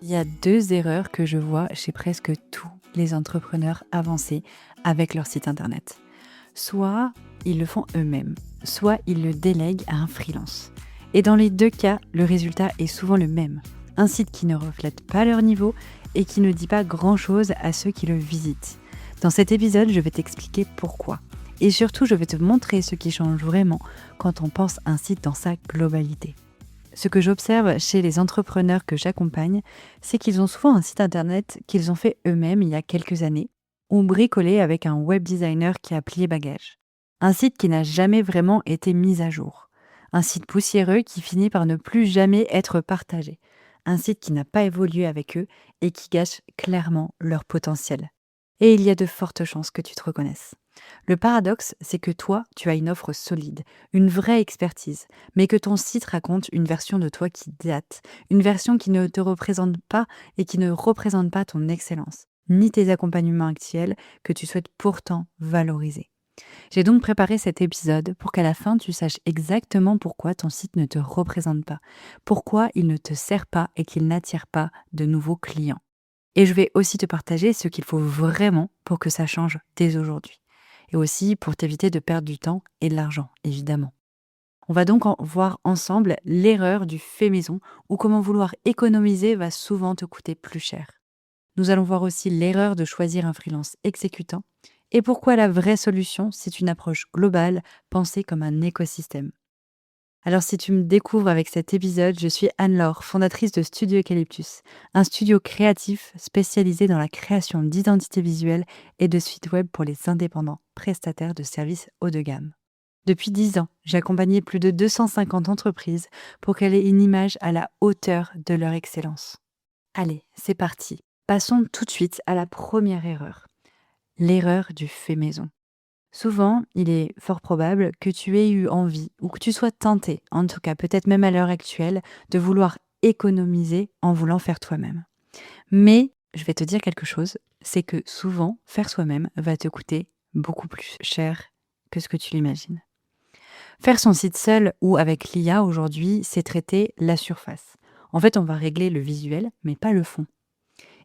Il y a 2 erreurs que je vois chez presque tous les entrepreneurs avancés avec leur site internet. Soit ils le font eux-mêmes, soit ils le délèguent à un freelance. Et dans les 2 cas, le résultat est souvent le même. Un site qui ne reflète pas leur niveau et qui ne dit pas grand-chose à ceux qui le visitent. Dans cet épisode, je vais t'expliquer pourquoi. Et surtout, je vais te montrer ce qui change vraiment quand on pense un site dans sa globalité. Ce que j'observe chez les entrepreneurs que j'accompagne, c'est qu'ils ont souvent un site internet qu'ils ont fait eux-mêmes il y a quelques années, ou bricolé avec un web designer qui a plié bagage. Un site qui n'a jamais vraiment été mis à jour. Un site poussiéreux qui finit par ne plus jamais être partagé. Un site qui n'a pas évolué avec eux et qui gâche clairement leur potentiel. Et il y a de fortes chances que tu te reconnaisses. Le paradoxe, c'est que toi, tu as une offre solide, une vraie expertise, mais que ton site raconte une version de toi qui date, une version qui ne te représente pas et qui ne représente pas ton excellence, ni tes accompagnements actuels que tu souhaites pourtant valoriser. J'ai donc préparé cet épisode pour qu'à la fin tu saches exactement pourquoi ton site ne te représente pas, pourquoi il ne te sert pas et qu'il n'attire pas de nouveaux clients. Et je vais aussi te partager ce qu'il faut vraiment pour que ça change dès aujourd'hui. Et aussi pour t'éviter de perdre du temps et de l'argent, évidemment. On va donc voir ensemble l'erreur du fait maison ou comment vouloir économiser va souvent te coûter plus cher. Nous allons voir aussi l'erreur de choisir un freelance exécutant et pourquoi la vraie solution, c'est une approche globale pensée comme un écosystème. Alors si tu me découvres avec cet épisode, je suis Anne-Laure, fondatrice de Studio Eucalyptus, un studio créatif spécialisé dans la création d'identités visuelles et de sites web pour les indépendants prestataires de services haut de gamme. Depuis 10 ans, j'ai accompagné plus de 250 entreprises pour qu'elles aient une image à la hauteur de leur excellence. Allez, c'est parti. Passons tout de suite à la première erreur, l'erreur du fait maison. Souvent, il est fort probable que tu aies eu envie, ou que tu sois tenté, en tout cas peut-être même à l'heure actuelle, de vouloir économiser en voulant faire toi-même. Mais je vais te dire quelque chose, c'est que souvent, faire soi-même va te coûter beaucoup plus cher que ce que tu l'imagines. Faire son site seul ou avec l'IA aujourd'hui, c'est traiter la surface. En fait, on va régler le visuel, mais pas le fond.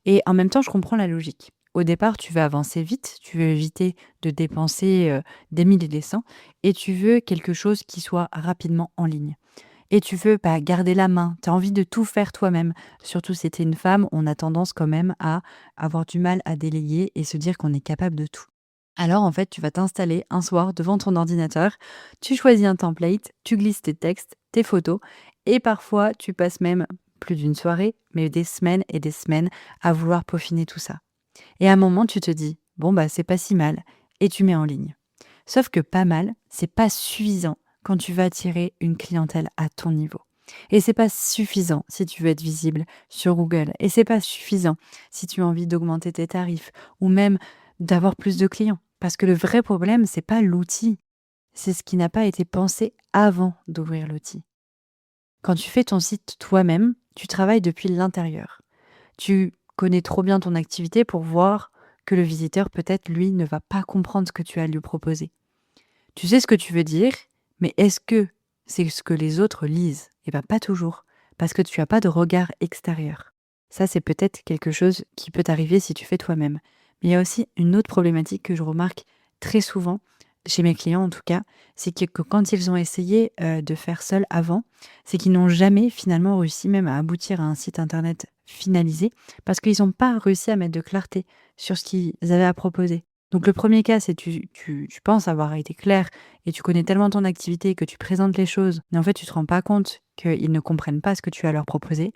Et en même temps, je comprends la logique. Au départ, tu veux avancer vite, tu veux éviter de dépenser des mille et des cents, et tu veux quelque chose qui soit rapidement en ligne. Et tu veux garder la main, tu as envie de tout faire toi-même. Surtout si tu es une femme, on a tendance quand même à avoir du mal à délayer et se dire qu'on est capable de tout. Alors en fait, tu vas t'installer un soir devant ton ordinateur, tu choisis un template, tu glisses tes textes, tes photos, et parfois tu passes même plus d'une soirée, mais des semaines et des semaines à vouloir peaufiner tout ça. Et à un moment, tu te dis, bon c'est pas si mal, et tu mets en ligne. Sauf que pas mal, c'est pas suffisant quand tu veux attirer une clientèle à ton niveau. Et c'est pas suffisant si tu veux être visible sur Google. Et c'est pas suffisant si tu as envie d'augmenter tes tarifs ou même d'avoir plus de clients. Parce que le vrai problème, c'est pas l'outil, c'est ce qui n'a pas été pensé avant d'ouvrir l'outil. Quand tu fais ton site toi-même, tu travailles depuis l'intérieur. Tu connais trop bien ton activité pour voir que le visiteur, peut-être, lui, ne va pas comprendre ce que tu as à lui proposer. Tu sais ce que tu veux dire, mais est-ce que c'est ce que les autres lisent? Eh bien, pas toujours, parce que tu n'as pas de regard extérieur. Ça, c'est peut-être quelque chose qui peut t'arriver si tu fais toi-même. Mais il y a aussi une autre problématique que je remarque très souvent, chez mes clients en tout cas, c'est que quand ils ont essayé de faire seuls avant, c'est qu'ils n'ont jamais finalement réussi même à aboutir à un site internet finalisé, parce qu'ils n'ont pas réussi à mettre de clarté sur ce qu'ils avaient à proposer. Donc le premier cas, c'est tu penses avoir été clair et tu connais tellement ton activité que tu présentes les choses, mais en fait, tu te rends pas compte qu'ils ne comprennent pas ce que tu as à leur proposer.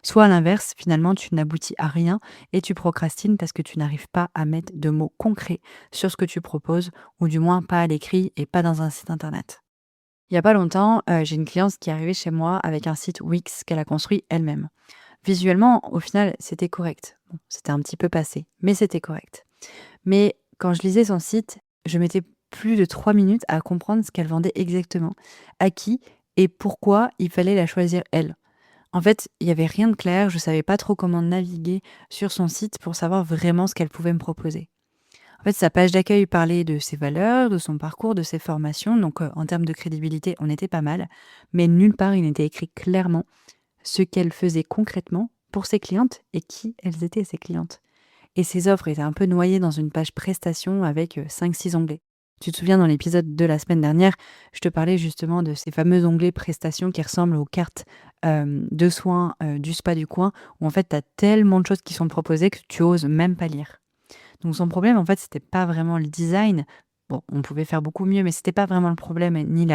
Soit à l'inverse, finalement, tu n'aboutis à rien et tu procrastines parce que tu n'arrives pas à mettre de mots concrets sur ce que tu proposes, ou du moins pas à l'écrit et pas dans un site internet. Il y a pas longtemps, j'ai une cliente qui est arrivée chez moi avec un site Wix qu'elle a construit elle-même. Visuellement, au final, c'était correct. Bon, c'était un petit peu passé, mais c'était correct. Mais quand je lisais son site, je mettais plus de 3 minutes à comprendre ce qu'elle vendait exactement, à qui et pourquoi il fallait la choisir elle. En fait, il y avait rien de clair, je savais pas trop comment naviguer sur son site pour savoir vraiment ce qu'elle pouvait me proposer. En fait, sa page d'accueil parlait de ses valeurs, de son parcours, de ses formations, donc en termes de crédibilité, on était pas mal, mais nulle part il n'était écrit clairement ce qu'elle faisait concrètement pour ses clientes et qui elles étaient ses clientes. Et ces offres étaient un peu noyées dans une page prestations avec 5-6 onglets. Tu te souviens, dans l'épisode de la semaine dernière, je te parlais justement de ces fameux onglets prestations qui ressemblent aux cartes de soins du spa du coin, où en fait, tu as tellement de choses qui sont proposées que tu oses même pas lire. Donc son problème, en fait, c'était pas vraiment le design. Bon, on pouvait faire beaucoup mieux, mais c'était pas vraiment le problème, ni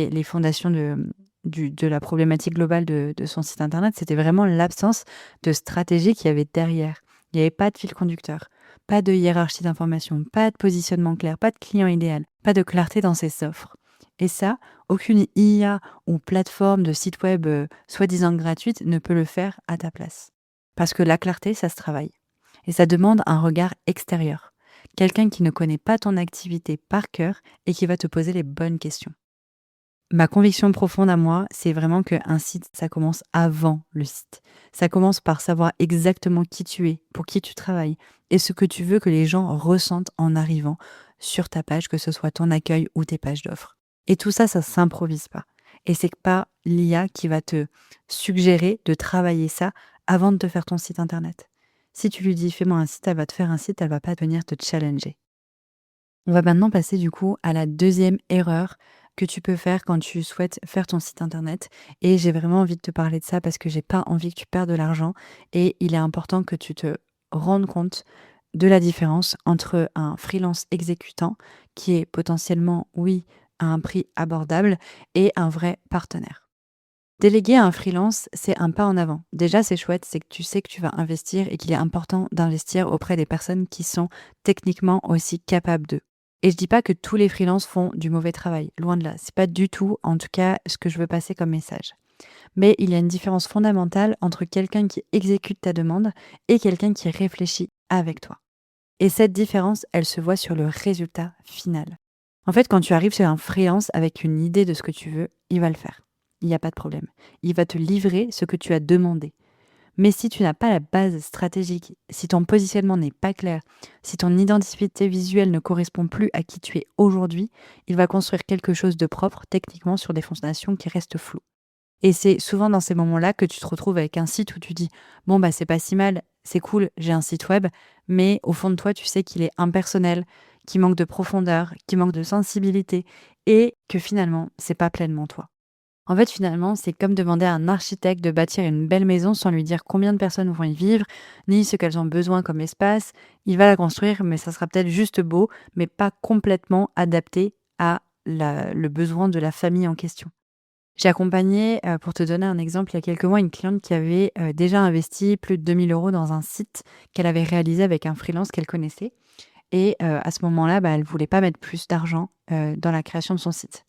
les fondations de la problématique globale de son site internet. C'était vraiment l'absence de stratégie qu'il y avait derrière. Il n'y avait pas de fil conducteur, pas de hiérarchie d'information, pas de positionnement clair, pas de client idéal, pas de clarté dans ses offres. Et ça, aucune IA ou plateforme de site web soi-disant gratuite ne peut le faire à ta place. Parce que la clarté, ça se travaille. Et ça demande un regard extérieur. Quelqu'un qui ne connaît pas ton activité par cœur et qui va te poser les bonnes questions. Ma conviction profonde à moi, c'est vraiment qu'un site, ça commence avant le site. Ça commence par savoir exactement qui tu es, pour qui tu travailles et ce que tu veux que les gens ressentent en arrivant sur ta page, que ce soit ton accueil ou tes pages d'offres. Et tout ça, ça s'improvise pas. Et c'est pas l'IA qui va te suggérer de travailler ça avant de te faire ton site internet. Si tu lui dis fais-moi un site, elle va te faire un site, elle va pas venir te challenger. On va maintenant passer du coup à la deuxième erreur que tu peux faire quand tu souhaites faire ton site internet. Et j'ai vraiment envie de te parler de ça parce que j'ai pas envie que tu perdes de l'argent et il est important que tu te rendes compte de la différence entre un freelance exécutant qui est potentiellement, oui, à un prix abordable et un vrai partenaire. Déléguer à un freelance, c'est un pas en avant. Déjà, c'est chouette, c'est que tu sais que tu vas investir et qu'il est important d'investir auprès des personnes qui sont techniquement aussi capables d'eux. Et je dis pas que tous les freelances font du mauvais travail, loin de là. C'est pas du tout, en tout cas, ce que je veux passer comme message. Mais il y a une différence fondamentale entre quelqu'un qui exécute ta demande et quelqu'un qui réfléchit avec toi. Et cette différence, elle se voit sur le résultat final. En fait, quand tu arrives chez un freelance avec une idée de ce que tu veux, il va le faire. Il n'y a pas de problème. Il va te livrer ce que tu as demandé. Mais si tu n'as pas la base stratégique, si ton positionnement n'est pas clair, si ton identité visuelle ne correspond plus à qui tu es aujourd'hui, il va construire quelque chose de propre techniquement sur des fondations qui restent floues. Et c'est souvent dans ces moments-là que tu te retrouves avec un site où tu dis bon bah c'est pas si mal, c'est cool, j'ai un site web, mais au fond de toi tu sais qu'il est impersonnel, qu'il manque de profondeur, qu'il manque de sensibilité et que finalement c'est pas pleinement toi. En fait, finalement, c'est comme demander à un architecte de bâtir une belle maison sans lui dire combien de personnes vont y vivre, ni ce qu'elles ont besoin comme espace. Il va la construire, mais ça sera peut-être juste beau, mais pas complètement adapté à le besoin de la famille en question. J'ai accompagné, pour te donner un exemple, il y a quelques mois, une cliente qui avait déjà investi plus de 2 000 € dans un site qu'elle avait réalisé avec un freelance qu'elle connaissait. Et à ce moment-là, bah, elle voulait pas mettre plus d'argent dans la création de son site.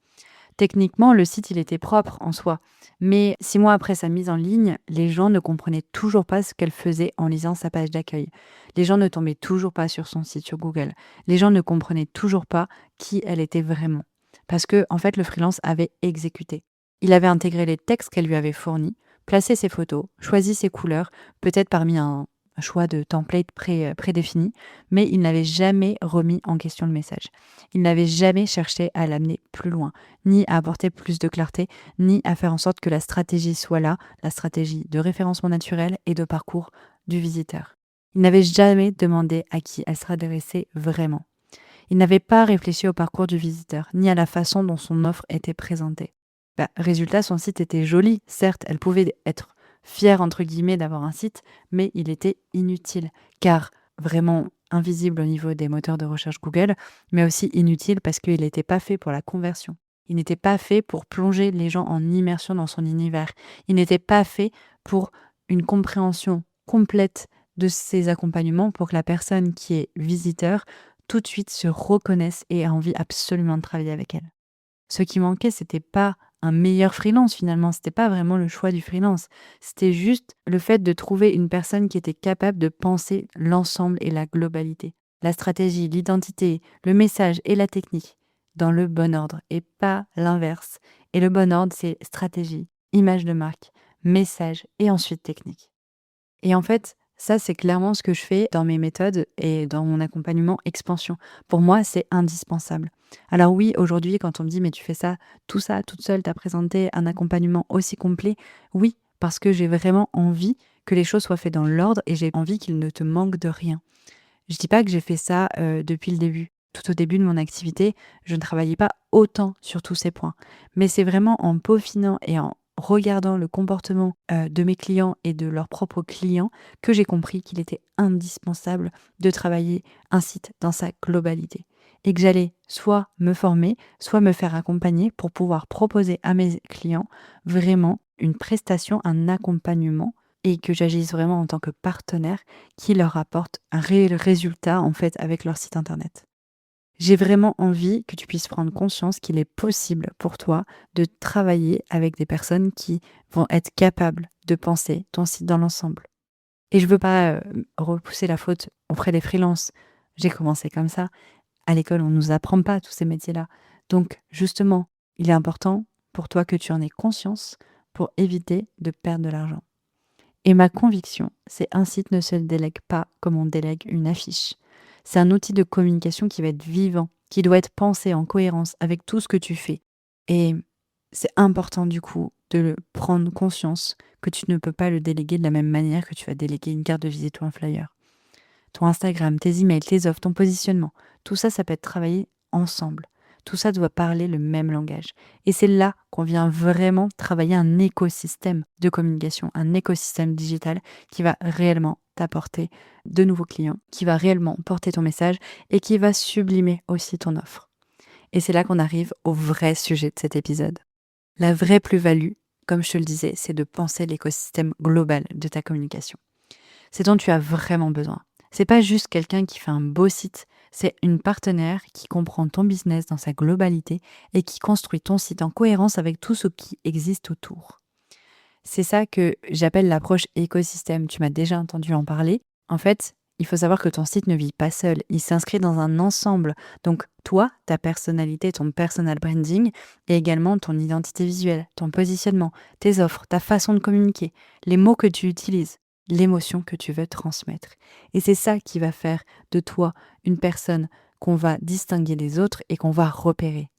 Techniquement, le site, il était propre en soi. Mais 6 mois après sa mise en ligne, les gens ne comprenaient toujours pas ce qu'elle faisait en lisant sa page d'accueil. Les gens ne tombaient toujours pas sur son site sur Google. Les gens ne comprenaient toujours pas qui elle était vraiment. Parce que, en fait, le freelance avait exécuté. Il avait intégré les textes qu'elle lui avait fournis, placé ses photos, choisi ses couleurs, peut-être parmi un choix de template prédéfini, mais il n'avait jamais remis en question le message. Il n'avait jamais cherché à l'amener plus loin, ni à apporter plus de clarté, ni à faire en sorte que la stratégie soit là, la stratégie de référencement naturel et de parcours du visiteur. Il n'avait jamais demandé à qui elle serait adressée vraiment. Il n'avait pas réfléchi au parcours du visiteur, ni à la façon dont son offre était présentée. Résultat, son site était joli, certes, elle pouvait être fière, entre guillemets, d'avoir un site, mais il était inutile, car vraiment invisible au niveau des moteurs de recherche Google, mais aussi inutile parce qu'il n'était pas fait pour la conversion. Il n'était pas fait pour plonger les gens en immersion dans son univers. Il n'était pas fait pour une compréhension complète de ses accompagnements pour que la personne qui est visiteur tout de suite se reconnaisse et ait envie absolument de travailler avec elle. Ce qui manquait, c'était pas un meilleur freelance finalement, c'était pas vraiment le choix du freelance. C'était juste le fait de trouver une personne qui était capable de penser l'ensemble et la globalité. La stratégie, l'identité, le message et la technique dans le bon ordre et pas l'inverse. Et le bon ordre, c'est stratégie, image de marque, message et ensuite technique. Et en fait, ça, c'est clairement ce que je fais dans mes méthodes et dans mon accompagnement expansion. Pour moi, c'est indispensable. Alors oui, aujourd'hui, quand on me dit: «Mais tu fais ça, tout ça toute seule, tu as présenté un accompagnement aussi complet», oui, parce que j'ai vraiment envie que les choses soient faites dans l'ordre et j'ai envie qu'il ne te manque de rien. Je dis pas que j'ai fait ça depuis le début. Tout au début de mon activité, je ne travaillais pas autant sur tous ces points. Mais c'est vraiment en peaufinant et en regardant le comportement de mes clients et de leurs propres clients que j'ai compris qu'il était indispensable de travailler un site dans sa globalité. Et que j'allais soit me former, soit me faire accompagner pour pouvoir proposer à mes clients vraiment une prestation, un accompagnement et que j'agisse vraiment en tant que partenaire qui leur apporte un réel résultat en fait avec leur site internet. J'ai vraiment envie que tu puisses prendre conscience qu'il est possible pour toi de travailler avec des personnes qui vont être capables de penser ton site dans l'ensemble. Et je veux pas repousser la faute auprès des freelances. J'ai commencé comme ça. À l'école, on nous apprend pas tous ces métiers-là. Donc, justement, il est important pour toi que tu en aies conscience pour éviter de perdre de l'argent. Et ma conviction, c'est un site ne se délègue pas comme on délègue une affiche. C'est un outil de communication qui va être vivant, qui doit être pensé en cohérence avec tout ce que tu fais. Et c'est important du coup de prendre conscience que tu ne peux pas le déléguer de la même manière que tu vas déléguer une carte de visite ou un flyer. Ton Instagram, tes emails, tes offres, ton positionnement, tout ça, ça peut être travaillé ensemble. Tout ça doit parler le même langage. Et c'est là qu'on vient vraiment travailler un écosystème de communication, un écosystème digital qui va réellement t'apporter de nouveaux clients, qui va réellement porter ton message et qui va sublimer aussi ton offre. Et c'est là qu'on arrive au vrai sujet de cet épisode. La vraie plus-value, comme je te le disais, c'est de penser l'écosystème global de ta communication. C'est dont tu as vraiment besoin. C'est pas juste quelqu'un qui fait un beau site, c'est une partenaire qui comprend ton business dans sa globalité et qui construit ton site en cohérence avec tout ce qui existe autour. C'est ça que j'appelle l'approche écosystème. Tu m'as déjà entendu en parler. En fait, il faut savoir que ton site ne vit pas seul, il s'inscrit dans un ensemble. Donc toi, ta personnalité, ton personal branding et également ton identité visuelle, ton positionnement, tes offres, ta façon de communiquer, les mots que tu utilises, l'émotion que tu veux transmettre. Et c'est ça qui va faire de toi une personne qu'on va distinguer des autres et qu'on va repérer.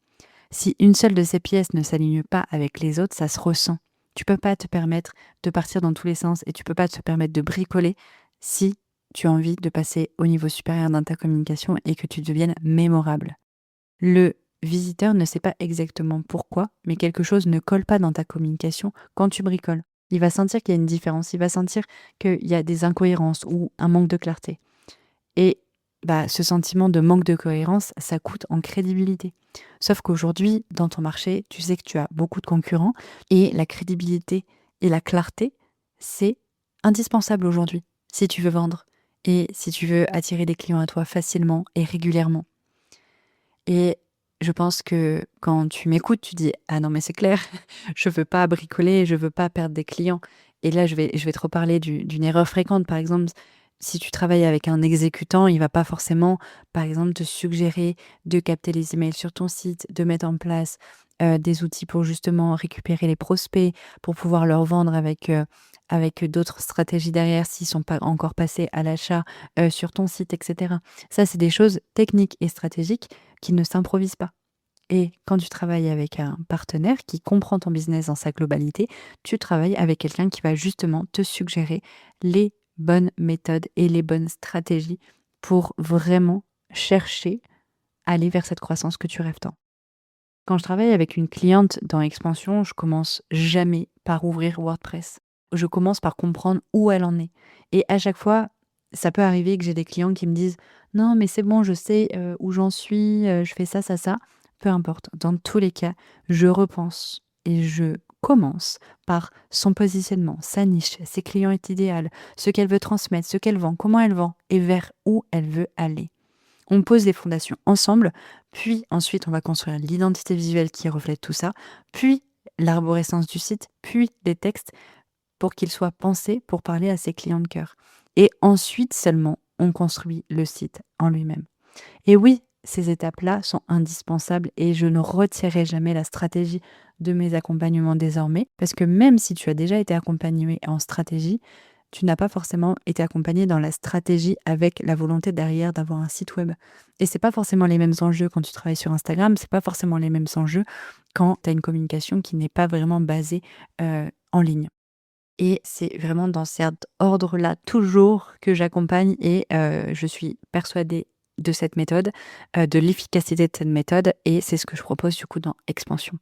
Si une seule de ces pièces ne s'aligne pas avec les autres, ça se ressent. Tu peux pas te permettre de partir dans tous les sens et tu peux pas te permettre de bricoler si tu as envie de passer au niveau supérieur dans ta communication et que tu deviennes mémorable. Le visiteur ne sait pas exactement pourquoi, mais quelque chose ne colle pas dans ta communication quand tu bricoles. Il va sentir qu'il y a une différence, il va sentir qu'il y a des incohérences ou un manque de clarté. Et ce sentiment de manque de cohérence, ça coûte en crédibilité. Sauf qu'aujourd'hui, dans ton marché, tu sais que tu as beaucoup de concurrents et la crédibilité et la clarté, c'est indispensable aujourd'hui si tu veux vendre et si tu veux attirer des clients à toi facilement et régulièrement. Et je pense que quand tu m'écoutes, tu dis: «Ah non mais c'est clair, je veux pas bricoler, je veux pas perdre des clients». Et là, je vais te reparler d'une erreur fréquente. Par exemple, si tu travailles avec un exécutant, il va pas forcément, par exemple, te suggérer de capter les emails sur ton site, de mettre en place, des outils pour justement récupérer les prospects, pour pouvoir leur vendre avec d'autres stratégies derrière s'ils sont pas encore passés à l'achat, sur ton site et cetera. Ça, c'est des choses techniques et stratégiques qui ne s'improvisent pas. Et quand tu travailles avec un partenaire qui comprend ton business dans sa globalité, tu travailles avec quelqu'un qui va justement te suggérer les bonnes méthodes et les bonnes stratégies pour vraiment chercher à aller vers cette croissance que tu rêves tant. Quand je travaille avec une cliente dans Expansion, je commence jamais par ouvrir WordPress. Je commence par comprendre où elle en est. Et à chaque fois, ça peut arriver que j'ai des clients qui me disent: «Non, mais c'est bon, je sais, où j'en suis, je fais ça, ça, ça». Peu importe. Dans tous les cas, je repense et je commence par son positionnement, sa niche, ses clients idéaux, ce qu'elle veut transmettre, ce qu'elle vend, comment elle vend et vers où elle veut aller. On pose les fondations ensemble, puis ensuite on va construire l'identité visuelle qui reflète tout ça, puis l'arborescence du site, puis les textes pour qu'ils soient pensés pour parler à ses clients de cœur. Et ensuite seulement, on construit le site en lui-même. Et oui, ces étapes-là sont indispensables et je ne retirerai jamais la stratégie de mes accompagnements désormais, parce que même si tu as déjà été accompagné en stratégie, tu n'as pas forcément été accompagné dans la stratégie avec la volonté derrière d'avoir un site web. Et c'est pas forcément les mêmes enjeux quand tu travailles sur Instagram, c'est pas forcément les mêmes enjeux quand tu as une communication qui n'est pas vraiment basée en ligne. Et c'est vraiment dans cet ordre-là toujours que j'accompagne et je suis persuadée de cette méthode, de l'efficacité de cette méthode et c'est ce que je propose du coup dans Expansion.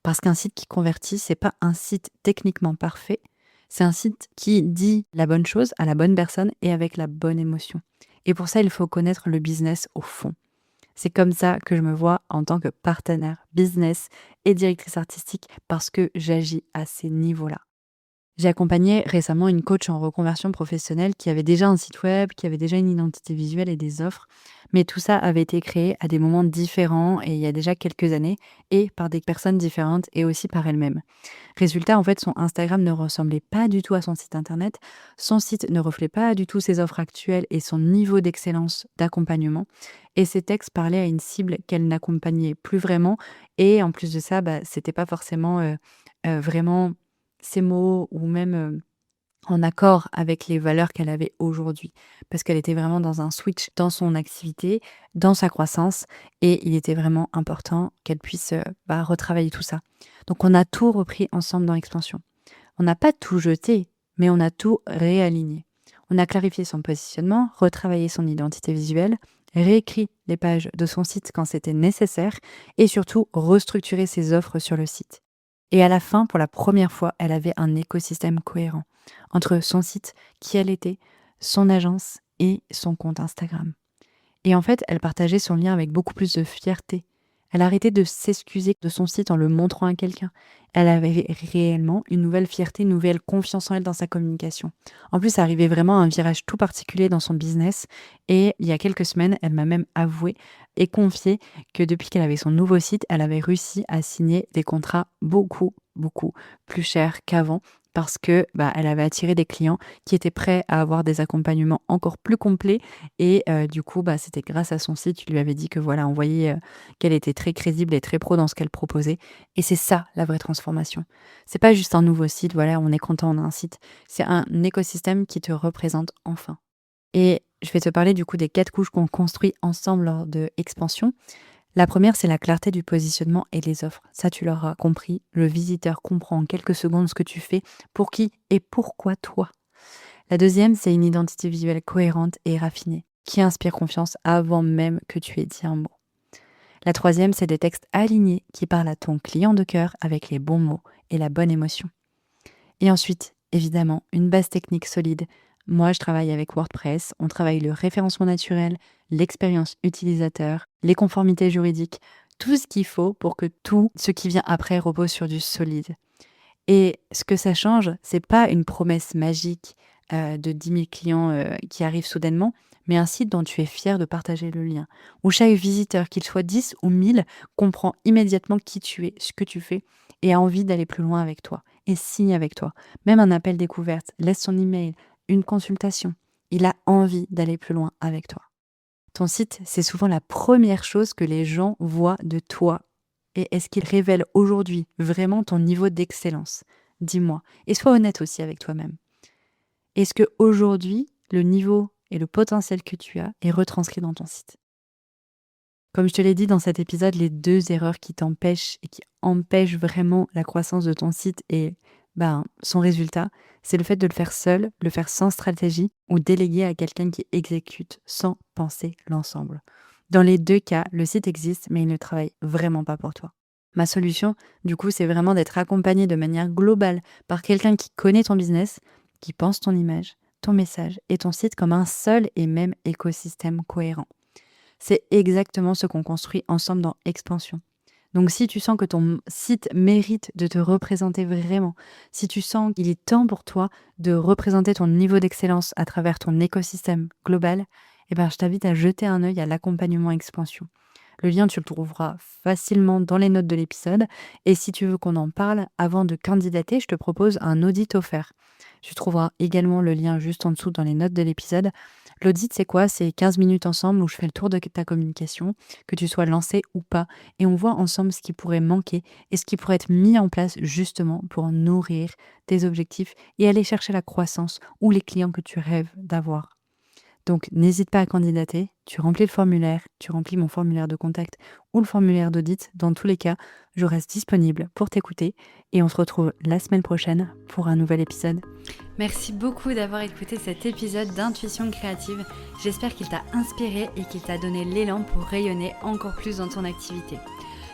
Parce qu'un site qui convertit, c'est pas un site techniquement parfait, c'est un site qui dit la bonne chose à la bonne personne et avec la bonne émotion. Et pour ça, il faut connaître le business au fond. C'est comme ça que je me vois en tant que partenaire business et directrice artistique parce que j'agis à ces niveaux-là. J'ai accompagné récemment une coach en reconversion professionnelle qui avait déjà un site web, qui avait déjà une identité visuelle et des offres, mais tout ça avait été créé à des moments différents et il y a déjà quelques années et par des personnes différentes et aussi par elle-même. Résultat, en fait, son Instagram ne ressemblait pas du tout à son site internet, son site ne reflétait pas du tout ses offres actuelles et son niveau d'excellence d'accompagnement et ses textes parlaient à une cible qu'elle n'accompagnait plus vraiment et en plus de ça, c'était pas forcément, vraiment ses mots ou même, en accord avec les valeurs qu'elle avait aujourd'hui. Parce qu'elle était vraiment dans un switch dans son activité, dans sa croissance et il était vraiment important qu'elle puisse, retravailler tout ça. Donc on a tout repris ensemble dans Expansion. On n'a pas tout jeté, mais on a tout réaligné. On a clarifié son positionnement, retravaillé son identité visuelle, réécrit les pages de son site quand c'était nécessaire et surtout restructuré ses offres sur le site. Et à la fin, pour la première fois, elle avait un écosystème cohérent entre son site, qui elle était, son agence et son compte Instagram. Et en fait, elle partageait son lien avec beaucoup plus de fierté. Elle arrêtait de s'excuser de son site en le montrant à quelqu'un. Elle avait réellement une nouvelle fierté, une nouvelle confiance en elle dans sa communication. En plus, ça arrivait vraiment à un virage tout particulier dans son business. Et il y a quelques semaines, elle m'a même avoué et confié que depuis qu'elle avait son nouveau site, elle avait réussi à signer des contrats beaucoup, beaucoup plus chers qu'avant parce que elle avait attiré des clients qui étaient prêts à avoir des accompagnements encore plus complets et du coup, c'était grâce à son site, tu lui avais dit que voilà, on voyait, qu'elle était très crédible et très pro dans ce qu'elle proposait et c'est ça la vraie transformation. C'est pas juste un nouveau site, voilà, on est content, on a un site. C'est un écosystème qui te représente enfin. Et je vais te parler du coup des 4 couches qu'on construit ensemble lors de Expansion. La première, c'est la clarté du positionnement et les offres. Ça, tu l'auras compris. Le visiteur comprend en quelques secondes ce que tu fais, pour qui et pourquoi toi. La deuxième, c'est une identité visuelle cohérente et raffinée, qui inspire confiance avant même que tu aies dit un mot. La troisième, c'est des textes alignés qui parlent à ton client de cœur avec les bons mots et la bonne émotion. Et ensuite, évidemment, une base technique solide. Moi, je travaille avec WordPress, on travaille le référencement naturel, l'expérience utilisateur, les conformités juridiques, tout ce qu'il faut pour que tout ce qui vient après repose sur du solide. Et ce que ça change, c'est pas une promesse magique de 10 000 clients qui arrivent soudainement, mais un site dont tu es fier de partager le lien, où chaque visiteur, qu'il soit 10 ou 1000, comprend immédiatement qui tu es, ce que tu fais, et a envie d'aller plus loin avec toi, et signe avec toi. Même un appel découverte, laisse son email, une consultation. Il a envie d'aller plus loin avec toi. Ton site, c'est souvent la première chose que les gens voient de toi. Et est-ce qu'il révèle aujourd'hui vraiment ton niveau d'excellence? Dis-moi. Et sois honnête aussi avec toi-même. Est-ce que aujourd'hui, le niveau et le potentiel que tu as est retranscrit dans ton site? Comme je te l'ai dit dans cet épisode, les 2 erreurs qui t'empêchent et qui empêchent vraiment la croissance de ton site et son résultat, c'est le fait de le faire seul, le faire sans stratégie ou déléguer à quelqu'un qui exécute sans penser l'ensemble. Dans les 2 cas, le site existe, mais il ne travaille vraiment pas pour toi. Ma solution, du coup, c'est vraiment d'être accompagné de manière globale par quelqu'un qui connaît ton business, qui pense ton image, ton message et ton site comme un seul et même écosystème cohérent. C'est exactement ce qu'on construit ensemble dans Expansion. Donc si tu sens que ton site mérite de te représenter vraiment, si tu sens qu'il est temps pour toi de représenter ton niveau d'excellence à travers ton écosystème global, je t'invite à jeter un œil à l'accompagnement Expansion. Le lien, tu le trouveras facilement dans les notes de l'épisode. Et si tu veux qu'on en parle avant de candidater, je te propose un audit offert. Tu trouveras également le lien juste en dessous dans les notes de l'épisode. L'audit, c'est quoi? C'est 15 minutes ensemble où je fais le tour de ta communication, que tu sois lancé ou pas, et on voit ensemble ce qui pourrait manquer et ce qui pourrait être mis en place justement pour nourrir tes objectifs et aller chercher la croissance ou les clients que tu rêves d'avoir. Donc n'hésite pas à candidater, tu remplis le formulaire, tu remplis mon formulaire de contact ou le formulaire d'audit. Dans tous les cas, je reste disponible pour t'écouter et on se retrouve la semaine prochaine pour un nouvel épisode. Merci beaucoup d'avoir écouté cet épisode d'Intuition Créative. J'espère qu'il t'a inspiré et qu'il t'a donné l'élan pour rayonner encore plus dans ton activité.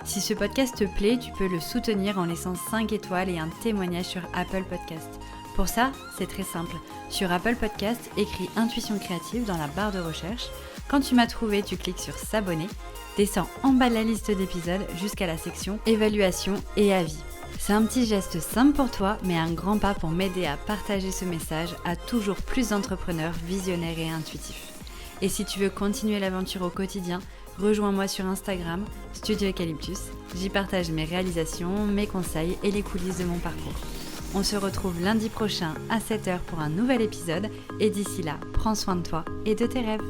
Si ce podcast te plaît, tu peux le soutenir en laissant 5 étoiles et un témoignage sur Apple Podcast. Pour ça, c'est très simple. Sur Apple Podcast, écris Intuition Créative dans la barre de recherche. Quand tu m'as trouvé, tu cliques sur S'abonner. Descends en bas de la liste d'épisodes jusqu'à la section Évaluation et avis. C'est un petit geste simple pour toi, mais un grand pas pour m'aider à partager ce message à toujours plus d'entrepreneurs visionnaires et intuitifs. Et si tu veux continuer l'aventure au quotidien, rejoins-moi sur Instagram, Studio Eucalyptus. J'y partage mes réalisations, mes conseils et les coulisses de mon parcours. On se retrouve lundi prochain à 7h pour un nouvel épisode et d'ici là, prends soin de toi et de tes rêves.